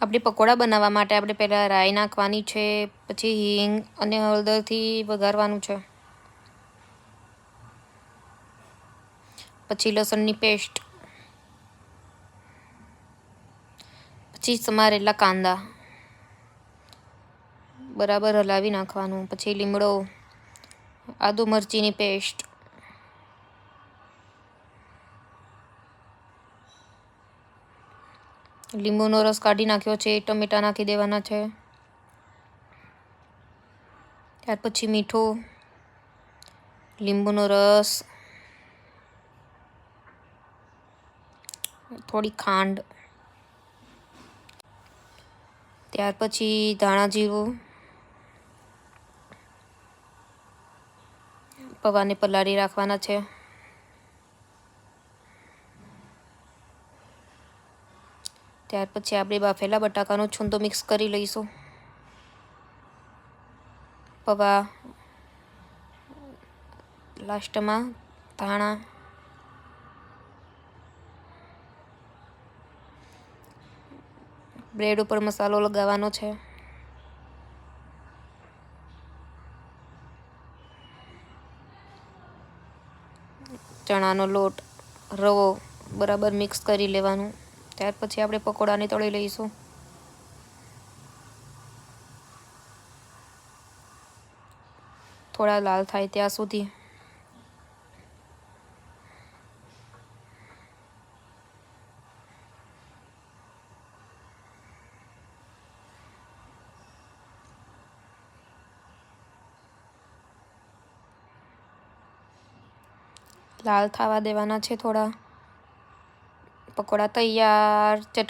આપણે પકોડા બનાવવા માટે આપણે પહેલાં રાઈ નાખવાની છે, પછી હિંગ અને હળદરથી વઘારવાનું છે, પછી લસણની પેસ્ટ, પછી સમારેલા કાંદા બરાબર હલાવી નાખવાનું, પછી લીમડો, આદુ મરચીની પેસ્ટ, લીંબુનો રસ કાઢી નાખ્યો છે, ટમેટા નાખી દેવાના છે, ત્યાર પછી મીઠું, લીંબુનો રસ, થોડી ખાંડ, ત્યાર પછી ધાણા જીરું, પૌવાને પલાળી રાખવાના છે, ત્યાર પછી આપણે બાફેલા બટાકાનો છૂંદો મિક્સ કરી લઈશું, પૌવા, લાસ્ટમાં ધાણા, બ્રેડ ઉપર મસાલો લગાવવાનો છે, ચણાનો લોટ, રવો બરાબર મિક્સ કરી લેવાનું, ત્યાર પછી આપણે પકોડાને તળી લઈશું, થોડા લાલ થાય ત્યાં સુધી, લાલ થવા દેવાના છે થોડા. પકોડા તૈયાર. ચટણી